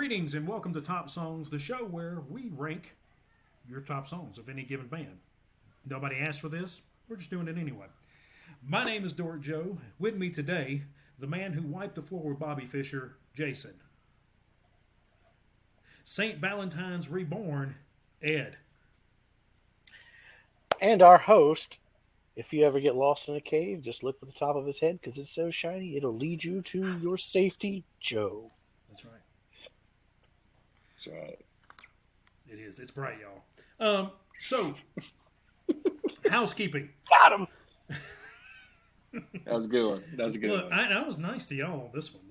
Greetings and welcome to Top Songs, the show where we rank your top songs of any given band. Nobody asked for this, we're just doing it anyway. My name is Dork Joe. With me today, the man who wiped the floor with Bobby Fischer, Jason. St. Valentine's Reborn, Ed. And our host, if you ever get lost in a cave, just look at the top of his head because it's so shiny, it'll lead you to your safety, Joe. That's right. That's right. It is. It's bright, y'all. So, housekeeping. Got him! That was a good one. That was a good Look, one. I was nice to y'all on this one.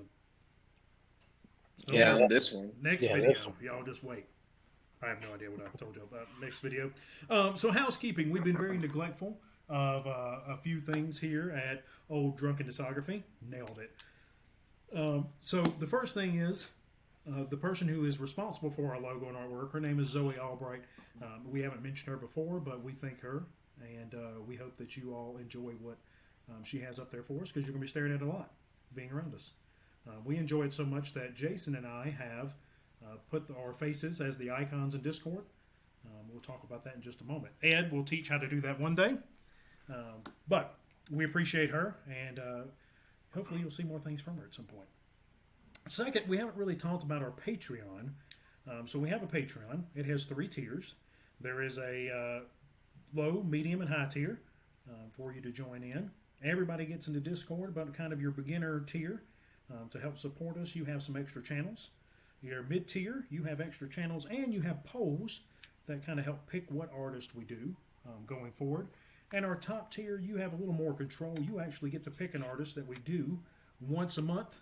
Yeah, on this one. Next Yeah, video, this one. y'all just wait. I have no idea what I told you about next video. So housekeeping, we've been very neglectful of a few things here at Old Drunken Discography. Nailed it. So the first thing is the person who is responsible for our logo and artwork. Her name is Zoe Albright. We haven't mentioned her before, but we thank her, and we hope that you all enjoy what she has up there for us because you're going to be staring at it a lot being around us. We enjoy it so much that Jason and I have put our faces as the icons in Discord. We'll talk about that in just a moment. Ed will teach how to do that one day. But we appreciate her, and hopefully you'll see more things from her at some point. Second, we haven't really talked about our Patreon. So we have a Patreon. It has 3 tiers. There is a low, medium, and high tier for you to join in. Everybody gets into Discord, but kind of your beginner tier. To help support us, you have some extra channels. Your mid-tier, you have extra channels, and you have polls that kind of help pick what artist we do going forward. And our top tier, you have a little more control. You actually get to pick an artist that we do once a month,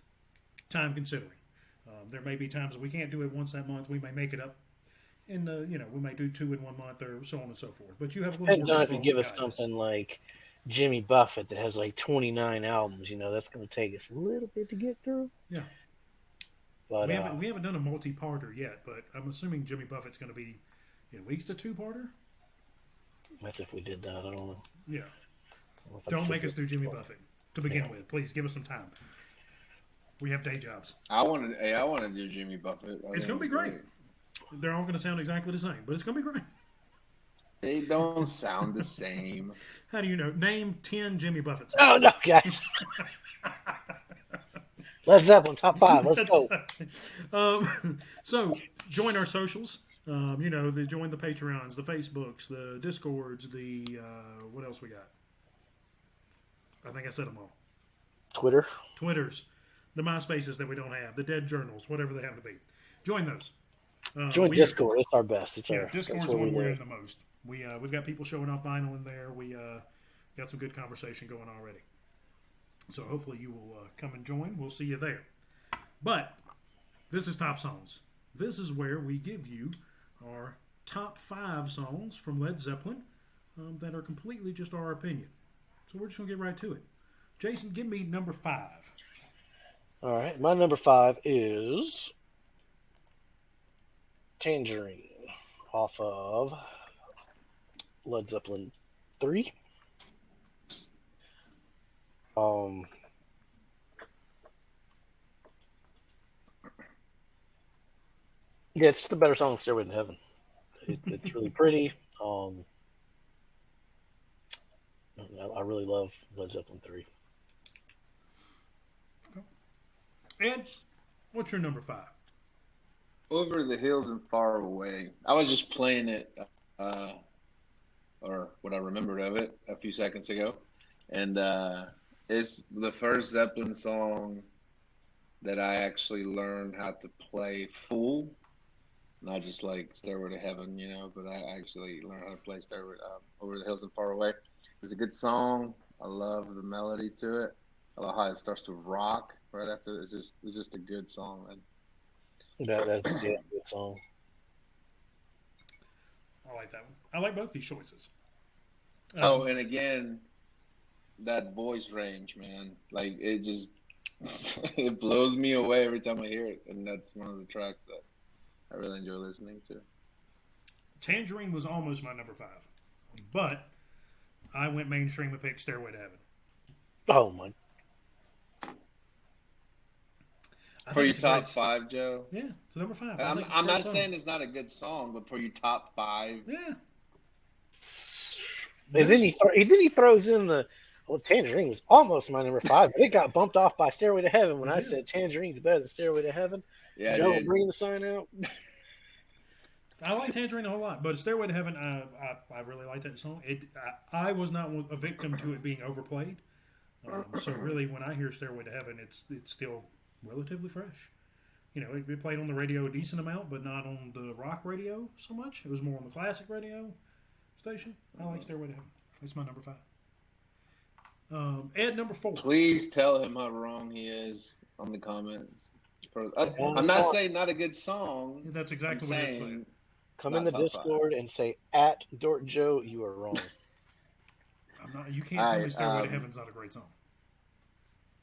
time considering. There may be times that we can't do it once that month. We may make it up in the, we may do 2 in 1 month or so on and so forth. But you have a little Depends more on if control you give to us guide us. something like Jimmy Buffett that has like 29 albums, that's going to take us a little bit to get through. Yeah. But We haven't done a multi-parter yet, but I'm assuming Jimmy Buffett's going to be at least a 2-parter. that's if we did that. I don't know. Yeah. I don't know if Don't I'd make sit us do Jimmy there. Buffett to begin Yeah. with. Please give us some time. We have day jobs. I want to do Jimmy Buffett. It's going to be great. They're all going to sound exactly the same, but it's going to be great. They don't sound the same. How do you know? Name 10 Jimmy Buffett songs. Oh, no, guys. Led Zeppelin Top 5. Let's go. So, join our socials. Join the Patreons, the Facebooks, the Discords, the what else we got? I think I said them all. Twitter. Twitters, the MySpaces that we don't have, the Dead Journals, whatever they have to be. Join those. Join Discord. It's our best. It's our. Discord's that's the where one we we're in live. the most. We've got people showing off vinyl in there. We got some good conversation going already. So hopefully you will come and join. We'll see you there. But this is Top Songs. This is where we give you our top 5 songs from Led Zeppelin that are completely just our opinion. So we're just going to get right to it. Jason, give me number 5. All right. My number 5 is Tangerine off of Led Zeppelin 3. Yeah, it's the better song than Stairway to Heaven. It's really pretty. I really love Led Zeppelin 3. Ed, what's your number 5? Over the Hills and Far Away. I was just playing it, or what I remembered of it a few seconds ago, and it's the first Zeppelin song that I actually learned how to play full, not just like Stairway to Heaven, but I actually learned how to play Stairway Over the Hills and Far Away. It's a good song. I love the melody to it. I love how it starts to rock right after. It's just a good song, man. That's a damn good song. I like that one. I like both these choices. And again, that voice range, man, like it just it blows me away every time I hear it, and that's one of the tracks that I really enjoy listening to. Tangerine was almost my number 5, but I went mainstream and picked Stairway to Heaven. Oh my! For think your it's a great. top five, Joe. Yeah, it's number 5. I I'm, think it's a I'm great not song. saying it's not a good song, but for your top 5, Yeah. And then he throws in the Tangerine was almost my number 5, but it got bumped off by Stairway to Heaven when I said Tangerine's better than Stairway to Heaven. yeah, Joe, dude. bring the sign out. I like Tangerine a whole lot, but Stairway to Heaven, I really like that song. I was not a victim to it being overplayed. So really, when I hear Stairway to Heaven, it's still relatively fresh. You know, it played on the radio a decent amount, but not on the rock radio so much. It was more on the classic radio station. I like Stairway to Heaven. That's my number 5. Ed, number 4. Please tell him how wrong he is on the comments. I'm not saying not a good song. That's exactly what it's saying. Come in the Discord and say at Dork Joe, you are wrong. You can't tell me Stairway to Heaven's not a great song.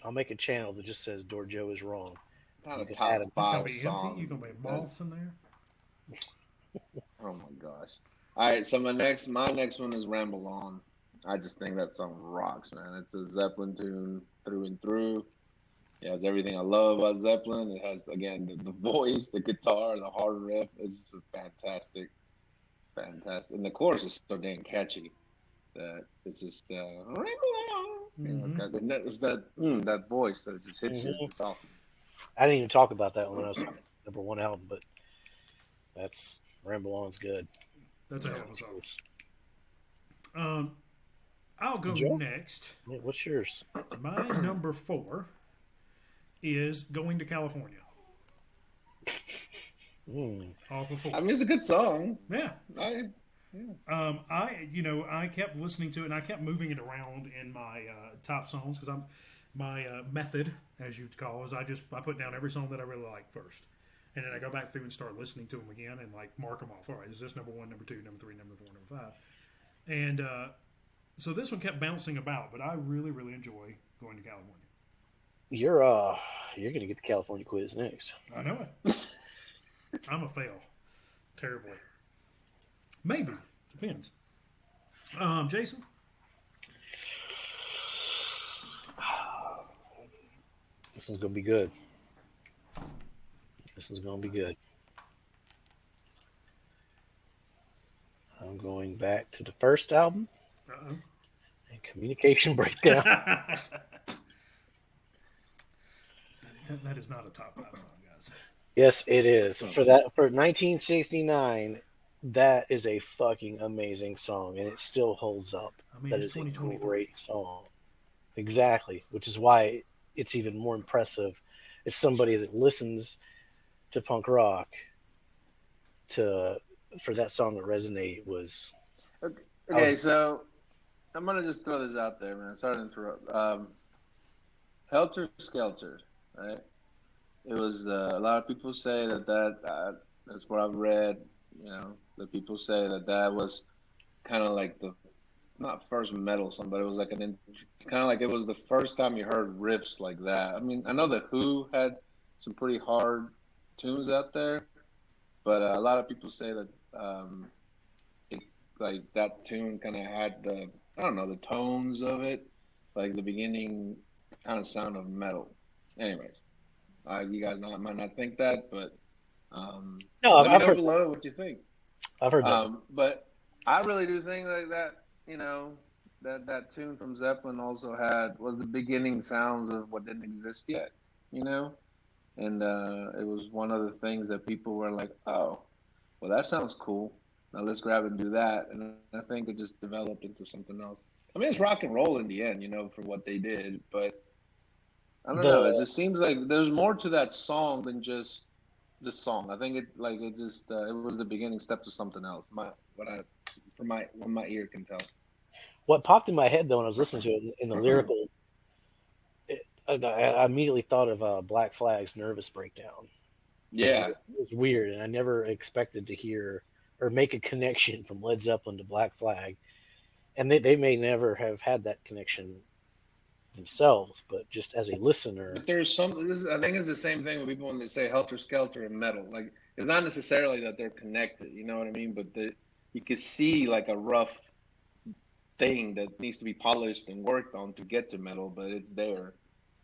I'll make a channel that just says Dork Joe is wrong. Not a top 5 It's gonna be song. empty. You're gonna be moths in there. Oh my gosh! All right, so my next one is "Ramble On." I just think that song rocks, man. It's a Zeppelin tune through and through. It has everything I love about Zeppelin. It has, again, the voice, the guitar, the hard riff. It's fantastic. And the chorus is so damn catchy that it's just "Ramble On." You know, it's got that voice that just hits you. It's awesome. I didn't even talk about that when I was number 1 album, but that's Ramble On's good. That's a hell of a song. I'll go next. What's yours? My number 4 is "Going to California." Off of 4. I mean, it's a good song. Yeah. I kept listening to it and I kept moving it around in my top songs because my method, as you'd call, is I put down every song that I really like first, and then I go back through and start listening to them again and like mark them off. All right, is this number 1, number 2, number 3, number 4, number 5? And so this one kept bouncing about, but I really, really enjoy "Going to California." You're gonna get the California quiz next. I know it. I'm a fail, terribly. Maybe depends. Jason. This one's gonna be good. This is gonna be good. I'm going back to the first album. And Communication Breakdown. That is not a top 5 song, guys. Yes, it is. For 1969, that is a fucking amazing song, and it still holds up. I mean, that it's is a 2023. great song. Exactly, which is why it's even more impressive. It's somebody that listens to punk rock for that song to resonate was. Okay, so I'm gonna just throw this out there, man. Sorry to interrupt. Helter Skelter, right? It was a lot of people say that that's what I've read. You know, that people say that was kind of like the not first metal song, but it was like kind of like it was the first time you heard riffs like that. I mean, I know the Who had some pretty hard tunes out there, but a lot of people say that like that tune kind of had the tones of it, like the beginning kind of sound of metal. Anyways, you guys might not think that, but no, let me I've know heard below what you think. I've heard that. But I really do think like that. You know, that tune from Zeppelin also was the beginning sounds of what didn't exist yet. You know, and it was one of the things that people were like, oh, well, that sounds cool. Now let's grab and do that. And I think it just developed into something else. I mean, it's rock and roll in the end, you know, for what they did. But I don't know. It just seems like there's more to that song than just the song. I think it was the beginning step to something else. What my ear can tell. What popped in my head though when I was listening to it in the lyrical, I immediately thought of Black Flag's "Nervous Breakdown." Yeah, it was weird, and I never expected to hear or make a connection from Led Zeppelin to Black Flag, and they may never have had that connection themselves, but just as a listener, but there's some. I think it's the same thing with people when they say Helter Skelter and metal. Like it's not necessarily that they're connected, you know what I mean? But you can see like a rough thing that needs to be polished and worked on to get to metal, but it's there.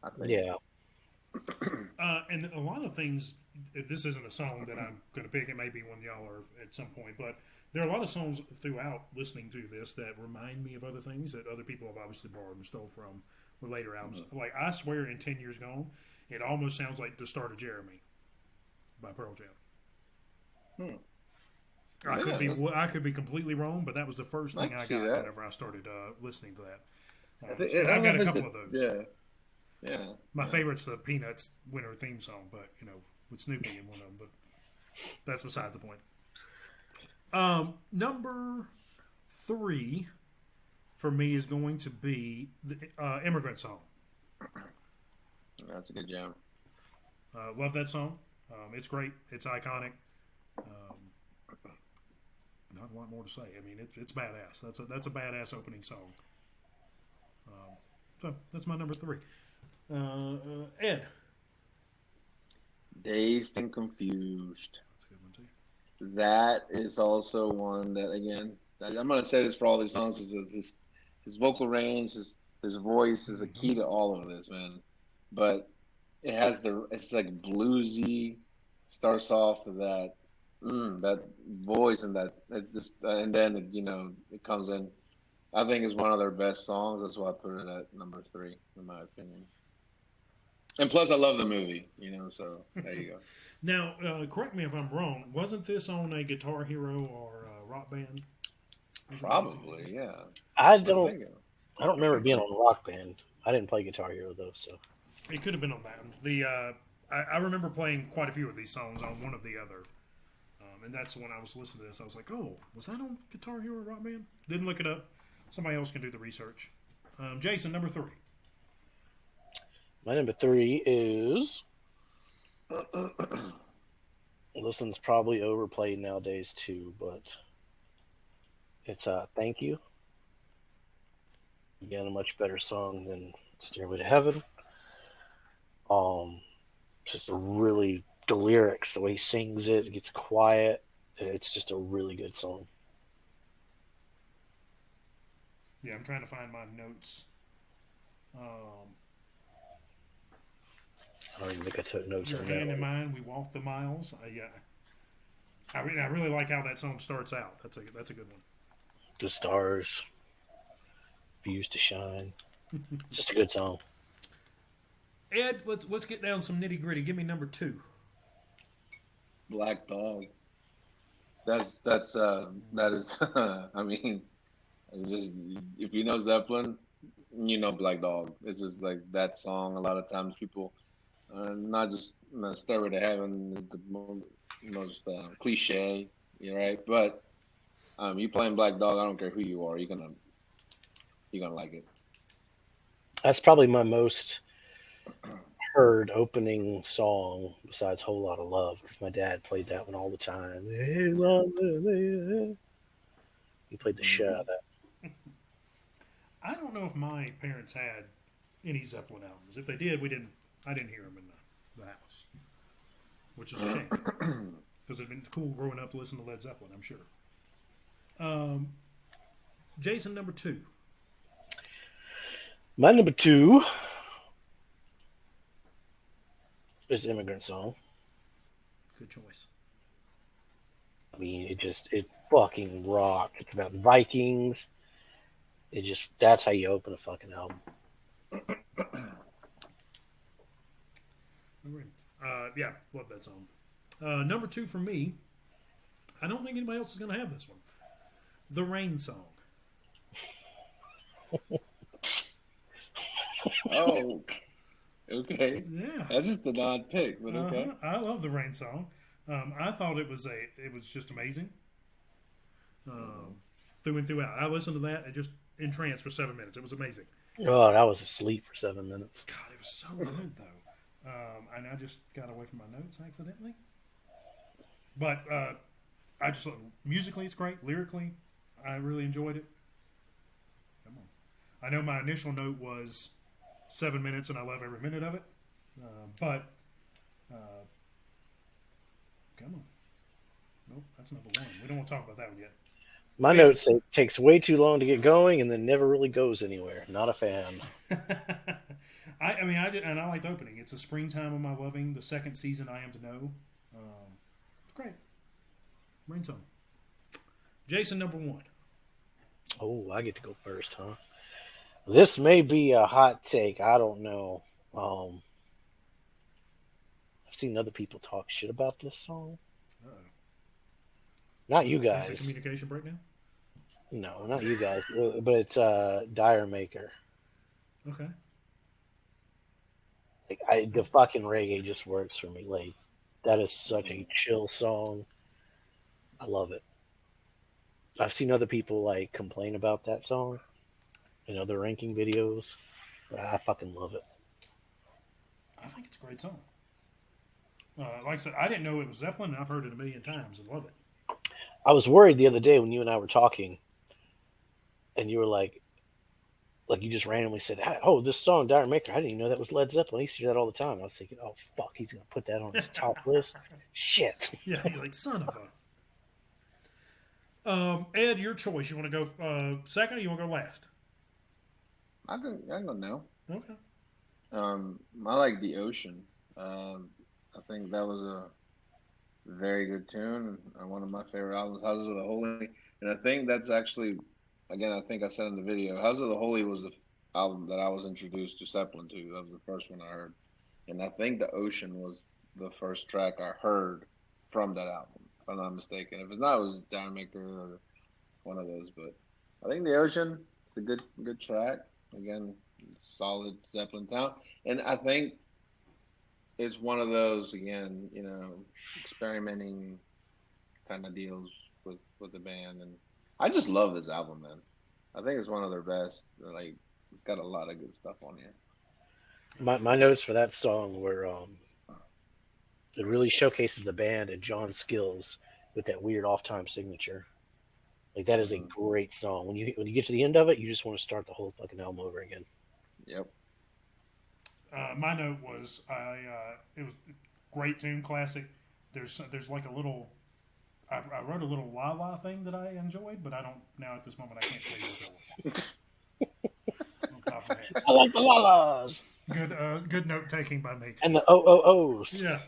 I think. yeah. And a lot of things. If this isn't a song that I'm going to pick, it may be one y'all are at some point. But there are a lot of songs throughout listening to this that remind me of other things that other people have obviously borrowed and stole from with later albums. Like I swear, in 10 Years Gone, it almost sounds like the start of Jeremy by Pearl Jam. I could be completely wrong, but that was the first thing I got whenever I started listening to that. And I've got a couple of those. Yeah. My favorite's the Peanuts winter theme song, but with Snoopy in one of them. But that's besides the point. Number 3 for me is going to be the Immigrant Song. That's a good jam. Love that song. It's great. It's iconic. Not a lot more to say. I mean, it's badass. That's a badass opening song. So that's my number 3. Ed. Dazed and Confused. That's a good one too. That is also one that, again, I'm going to say this for all these songs, is his vocal range, his voice is a key to all of this, man. But it's like bluesy, starts off with that voice and that it's just, and then it comes in. I think it's one of their best songs. That's why I put it at number 3, in my opinion. And plus, I love the movie, so there you go. Now, correct me if I'm wrong. Wasn't this on a Guitar Hero or a Rock Band? Probably, yeah. I don't remember it being on a Rock Band. I didn't play Guitar Hero though, so it could have been on that. I remember playing quite a few of these songs on one of the other, and that's when I was listening to this. I was like, "Oh, was that on Guitar Hero or Rock Band?" Didn't look it up. Somebody else can do the research. Jason, number 3. My number 3 is. This one's probably overplayed nowadays too, but it's Thank You. Again, a much better song than Stairway to Heaven. Just the lyrics, the way he sings it gets quiet. It's just a really good song. Yeah, I'm trying to find my notes. I don't even think I took notes Your on hand that in one. mine, we walk the miles. I really like how that song starts out. That's a good one. The stars, views to shine. Just a good song. Ed, let's get down some nitty gritty. Give me number 2. Black Dog. That is. I mean, it's just, if you know Zeppelin, you know Black Dog. It's just like that song. A lot of times people, not just Stairway to Heaven, is the most cliche, right? But you playing Black Dog, I don't care who you are, you're gonna like it. That's probably my most heard opening song besides Whole Lot of Love, because my dad played that one all the time. He played the shit out of that. I don't know if my parents had any Zeppelin albums. If they did, I didn't hear them in the house, which is a shame because it'd been cool growing up to listen to Led Zeppelin, I'm sure. Jason, number 2. My number 2 is Immigrant Song. Good choice. I mean, it fucking rocked. It's about Vikings. That's how you open a fucking album. Yeah, love that song. Number 2 for me, I don't think anybody else is going to have this one. The Rain Song. Oh, okay. Yeah. That's just an odd pick, but okay. I love the Rain Song. I thought it was just amazing. Through and throughout. I listened to that and just entranced for 7 minutes. It was amazing. Oh, I was asleep for 7 minutes. God, it was so good though. And I just got away from my notes accidentally. But I just musically it's great. Lyrically, I really enjoyed it. Come on. I know my initial note was 7 minutes, and I love every minute of it. But come on. Nope, that's number 1. We don't want to talk about that one yet. My notes say it takes way too long to get going and then never really goes anywhere. Not a fan. I mean, I did, and I like the opening. It's a springtime of my loving. The second season, I am to know. It's great. Rain song. Jason, number one. Oh, I get to go first, huh? This may be a hot take. I don't know. I've seen other people talk shit about this song. Uh-oh. Not you Is it guys. communication breakdown? No, not you guys. But it's Dire Maker. Okay. Like the fucking reggae just works for me. Like that is such a chill song. I love it. I've seen other people like complain about that song in other ranking videos, but I fucking love it. I think it's a great song. Like I said, I didn't know it was Zeppelin, and I've heard it a million times and love it. I was worried the other day when you and I were talking, and you were like you just randomly said, "Oh, this song, Dire Maker. I didn't even know that was Led Zeppelin. I used to hear that all the time." I was thinking, "Oh fuck, he's gonna put that on his top list." Shit. Yeah, you're like, son of a. Ed, your choice. You want to go second, or you want to go last? I don't know. Okay. I like The Ocean. I think that was a very good tune and one of my favorite albums, Houses of the Holy. And I think that's actually, again, I think I said in the video, Houses of the Holy was the album that I was introduced to Zeppelin to. That was the first one I heard. And I think The Ocean was the first track I heard from that album, if I'm not mistaken. If it's not, it was Dire Maker or one of those. But I think The Ocean is a good track. Again, solid Zeppelin sound. And I think it's one of those, again, experimenting kind of deals with the band. And I just love this album, man. I think it's one of their best. Like, it's got a lot of good stuff on here. My notes for that song were it really showcases the band and John's skills with that weird off-time signature. Like that is a great song. When you get to the end of it, you just want to start the whole fucking album over again. Yep. My note was it was a great tune, classic. There's like a little. I wrote a little la la thing that I enjoyed, but I don't now at this moment I can't tell you what that was. I like the la-las. Good note taking by me. And the o-o-os. Yeah,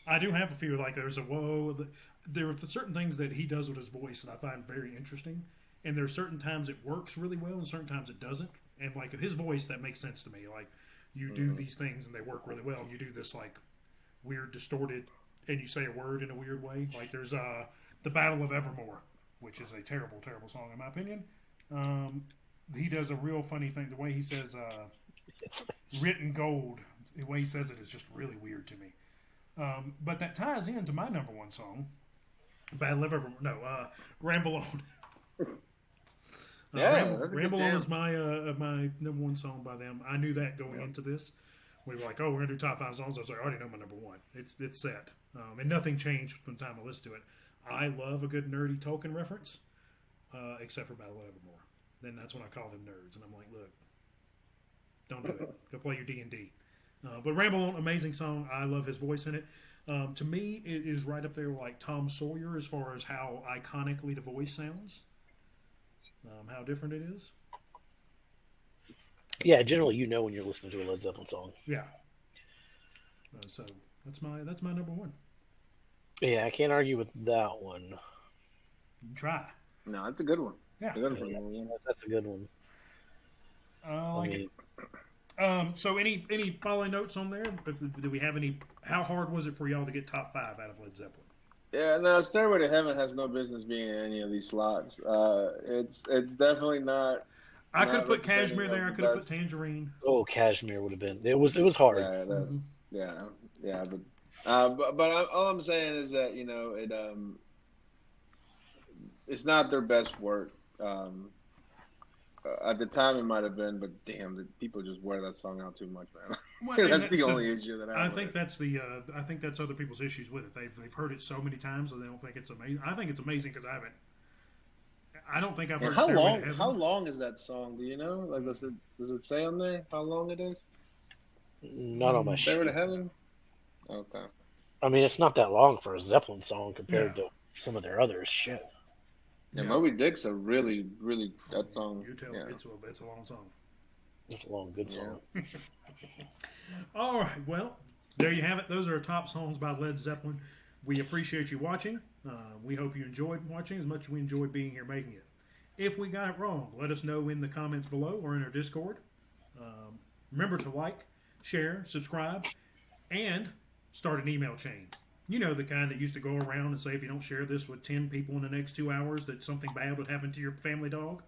I do have a few. Like there's a whoa. There are certain things that he does with his voice that I find very interesting, and there's certain times it works really well, and certain times it doesn't. And like his voice, that makes sense to me. Like you do these things and they work really well, and you do this like weird distorted, and you say a word in a weird way. Like there's the Battle of Evermore, which is a terrible, terrible song in my opinion. He does a real funny thing. The way he says written gold, the way he says it is just really weird to me. But that ties into my number one song, Battle of Evermore. No, Ramble On. Ramble On is my number one song by them. I knew that going into this. We were like, oh, we're going to do top 5 songs. I was like, I already know my number one. It's set. And nothing changed from the time I listened to it. I love a good nerdy Tolkien reference, except for Battle of Evermore. Then that's when I call them nerds. And I'm like, look, don't do it. Go play your D&D. But Ramble On, amazing song. I love his voice in it. To me, it is right up there with like Tom Sawyer as far as how iconically the voice sounds. How different it is. Yeah, generally you know when you're listening to a Led Zeppelin song. Yeah. So that's my number one. Yeah, I can't argue with that one. You can try. No, that's a good one. Yeah. That's a good one. I like it. So any following notes on there? Do we have any? How hard was it for y'all to get top 5 out of Led Zeppelin? Yeah, no, Stairway to Heaven has no business being in any of these slots. It's definitely not. I could have put Cashmere there. I could have put Tangerine. Oh, Cashmere would have been. It was hard. Yeah, but all I'm saying is that it's not their best work. At the time, it might have been, but damn, the people just wear that song out too much, man. Well, that's the only issue that I have. I think that's other people's issues with it. They've heard it so many times, so they don't think it's amazing. I think it's amazing because I don't think I've heard. How long is that song? Do you know? Like, does it say on there how long it is? Not on my Stairway to Heaven. Okay. I mean, it's not that long for a Zeppelin song compared to some of their others. Shit. Yeah, Moby Dick's a really that song. You tell it's a long song. That's a long, good song. All right, well, there you have it. Those are top songs by Led Zeppelin. We appreciate you watching. We hope you enjoyed watching as much as we enjoyed being here making it. If we got it wrong, let us know in the comments below or in our Discord. Remember to like, share, subscribe, and start an email chain. You know, the kind that used to go around and say if you don't share this with 10 people in the next 2 hours that something bad would happen to your family dog.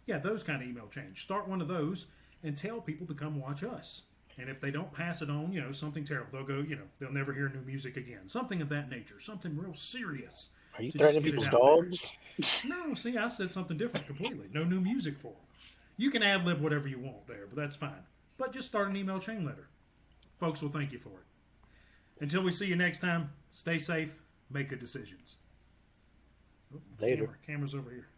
Yeah, those kind of email chains. Start one of those and tell people to come watch us. And if they don't pass it on, you know, something terrible, they'll go, you know, they'll never hear new music again. Something of that nature. Something real serious. Are you to just threatening get it people's out there. dogs? No, see, I said something different completely. No new music for them. You can ad lib whatever you want there, but that's fine. But just start an email chain letter. Folks will thank you for it. Until we see you next time, stay safe, make good decisions. Oh, Later. Camera's over here.